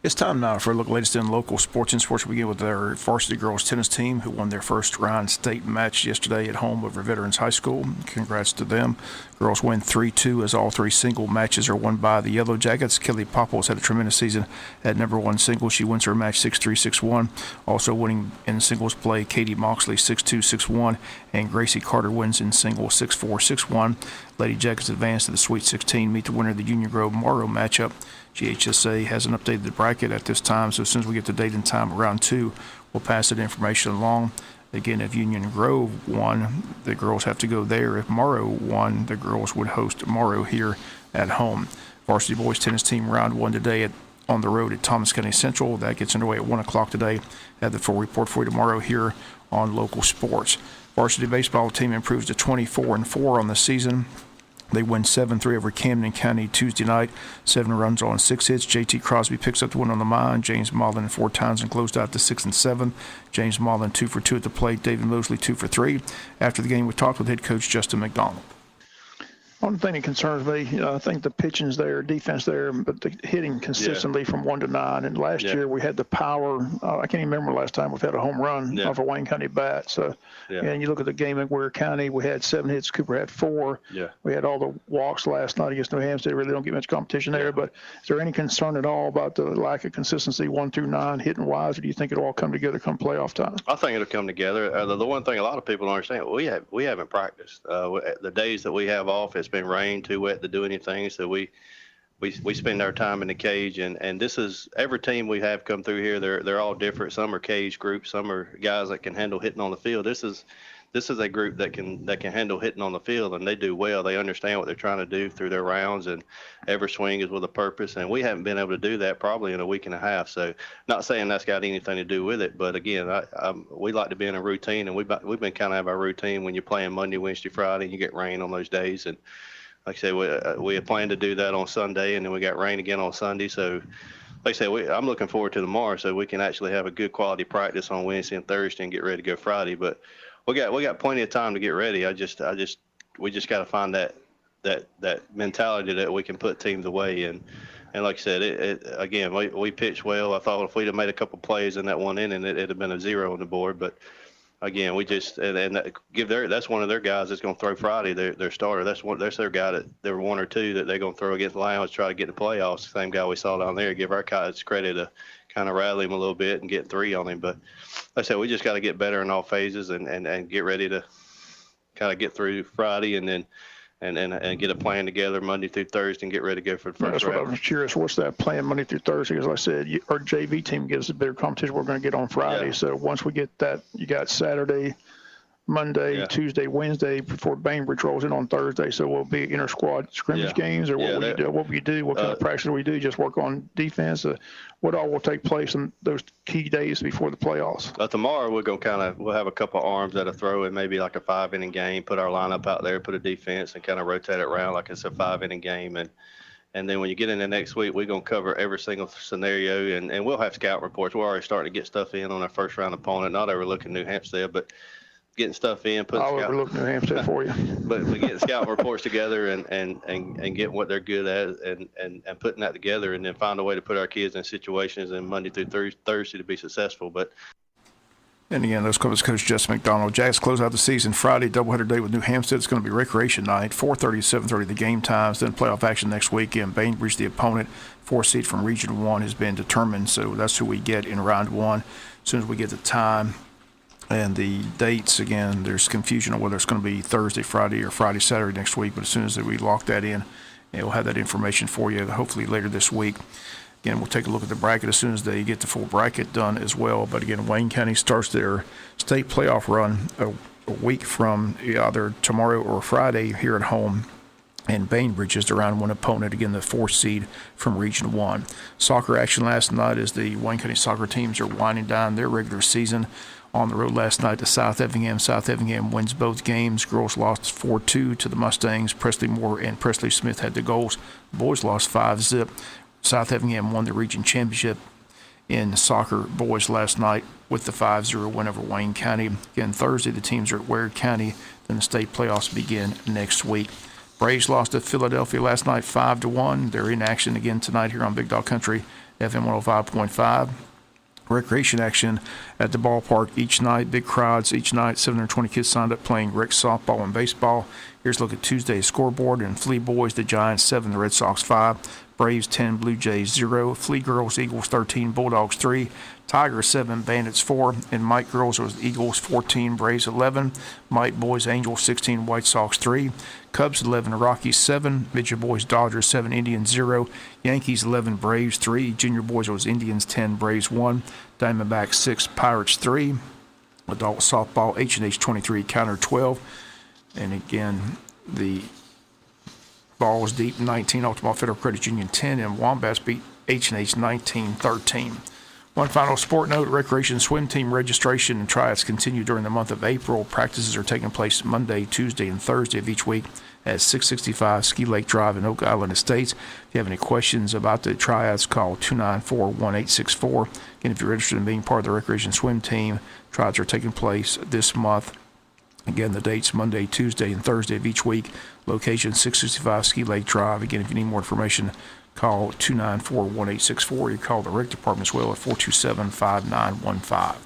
It's time now for a look at the latest in local sports. In sports, we begin with their varsity girls tennis team, who won their first round state match yesterday at home over Veterans High School. Congrats to them. Girls win 3-2 as all three single matches are won by the Yellow Jackets. Kelly Popples had a tremendous season at number one single. She wins her match 6-3, 6-1. Also winning in singles play, Katie Moxley 6-2, 6-1, and Gracie Carter wins in singles 6-4, 6-1. Lady Jackets advance to the Sweet 16, meet the winner of the Union Grove Morrow matchup. GHSA hasn't updated the bracket at this time, so as soon as we get the date and time of round 2, we'll pass that information along. Again, if Union Grove won, the girls have to go there. If Morrow won, the girls would host Morrow here at home. Varsity boys tennis team round 1 today on the road at Thomas County Central. That gets underway at 1 o'clock today. Have the full report for you tomorrow here on Local Sports. Varsity baseball team improves to 24-4 on the season. They win 7-3 over Camden County Tuesday night. 7 runs on 6 hits. J.T. Crosby picks up the win on the mound. James Mullen and 4 Townsend closed out to 6-7. James Mullen 2 for 2 at the plate. David Mosley 2 for 3. After the game, we talked with head coach Justin McDonald. One thing that concerns me, I think the pitching's there, defense there, but the hitting consistently from 1 to 9. And last year we had the power. I can't even remember last time we've had a home run off a Wayne County bat. So, and you look at the game in Ware County, we had 7 hits. Cooper had 4. We had all the walks last night against New Hampshire. Really don't get much competition there. But is there any concern at all about the lack of consistency 1 through 9 hitting wise, or do you think it'll all come together come playoff time? I think it'll come together. The one thing a lot of people don't understand, we haven't practiced. The days that we have off, it's been rain, too wet to do anything, so we spend our time in the cage, and this is every team we have come through here. They're all different. Some are cage groups, some are guys that can handle hitting on the field. This is a group that can handle hitting on the field, and they do well. They understand what they're trying to do through their rounds, and every swing is with a purpose, and we haven't been able to do that probably in a week and a half. So not saying that's got anything to do with it, but again, we like to be in a routine, and we've been kind of have our routine when you're playing Monday, Wednesday, Friday, and you get rain on those days. And like I said, we had planned to do that on Sunday, and then we got rain again on Sunday. So, like I said, I'm looking forward to tomorrow, so we can actually have a good quality practice on Wednesday and Thursday and get ready to go Friday. But we got plenty of time to get ready. We just got to find that mentality that we can put teams away. And like I said, again, we pitched well. I thought if we'd have made a couple plays in that one inning, it'd have been a 0 on the board. But again, we just that's one of their guys that's going to throw Friday. Their starter. That's their guy that there were 1 or 2 that they're going to throw against the Lions, try to get the playoffs. Same guy we saw down there. Give our guys credit to kind of rally him a little bit and get 3 on him. But like I said, we just got to get better in all phases and get ready to kind of get through Friday and then and get a plan together Monday through Thursday and get ready to go for the first round. What I'm curious, what's that plan Monday through Thursday? As I said, our JV team gives us a better competition we're going to get on Friday. So once we get that, you got Saturday, Monday, Tuesday, Wednesday before Bainbridge rolls in on Thursday. So we'll be inter-squad scrimmage games, or what will you do? What kind of practice do we do? Just work on defense? What all will take place in those key days before the playoffs? Tomorrow we'll have a couple of arms that'll throw in maybe like a 5-inning game, put our lineup out there, put a defense, and kind of rotate it around like it's a 5-inning game. And then when you get into next week, we're going to cover every single scenario, and we'll have scout reports. We're already starting to get stuff in on our first round opponent, not overlooking New Hampshire, but getting stuff in. I'll overlook New Hampshire for you. But we get scout reports together and get what they're good at and putting that together, and then find a way to put our kids in situations and Monday through Thursday to be successful. And again, those Columbus coach Justin McDonald. Jags close out the season Friday, doubleheader day with New Hampshire. It's going to be recreation night, 4:30 to 7:30 the game times. Then playoff action next weekend. Bainbridge, the opponent, 4th seed from Region 1 has been determined, so that's who we get in round 1. As soon as we get the time and the dates, again, there's confusion on whether it's going to be Thursday, Friday, or Friday, Saturday next week. But as soon as we lock that in, we'll have that information for you hopefully later this week. Again, we'll take a look at the bracket as soon as they get the full bracket done as well. But again, Wayne County starts their state playoff run a week from either tomorrow or Friday here at home. And Bainbridge is the round 1 opponent, again, the 4th seed from Region 1. Soccer action last night as the Wayne County soccer teams are winding down their regular season. On the road last night to South Effingham. South Effingham wins both games. Girls lost 4-2 to the Mustangs. Presley Moore and Presley Smith had the goals. The boys lost 5-0. South Effingham won the region championship in soccer boys last night with the 5-0 win over Wayne County. Again, Thursday the teams are at Ware County. Then the state playoffs begin next week. Braves lost to Philadelphia last night 5-1. They're in action again tonight here on Big Dog Country, FM 105.5. Recreation action at the ballpark each night. Big crowds each night. 720 kids signed up playing rec softball and baseball. Here's a look at Tuesday's scoreboard. And Flea boys, the Giants 7, the Red Sox 5. Braves 10, Blue Jays 0. Flea girls, Eagles 13, Bulldogs 3. Tigers 7, Bandits 4. And Mike girls was Eagles 14, Braves 11. Mike boys, Angels 16, White Sox 3. Cubs 11, Rockies 7. Midget boys, Dodgers 7, Indians 0. Yankees 11, Braves 3. Junior boys was Indians 10, Braves 1. Diamondbacks 6, Pirates 3. Adult softball, H&H 23, Counter 12. And again, the Balls Deep 19, Altamont Federal Credit Union 10, and Wombats beat H&H 19-13. One final sport note, recreation swim team registration and tryouts continue during the month of April. Practices are taking place Monday, Tuesday, and Thursday of each week at 665 Ski Lake Drive in Oak Island Estates. If you have any questions about the tryouts, call 294-1864. Again, if you're interested in being part of the recreation swim team, tryouts are taking place this month. Again, the dates Monday, Tuesday, and Thursday of each week. Location 665 Ski Lake Drive. Again, if you need more information, call 294-1864. You call the rec department as well at 427-5915.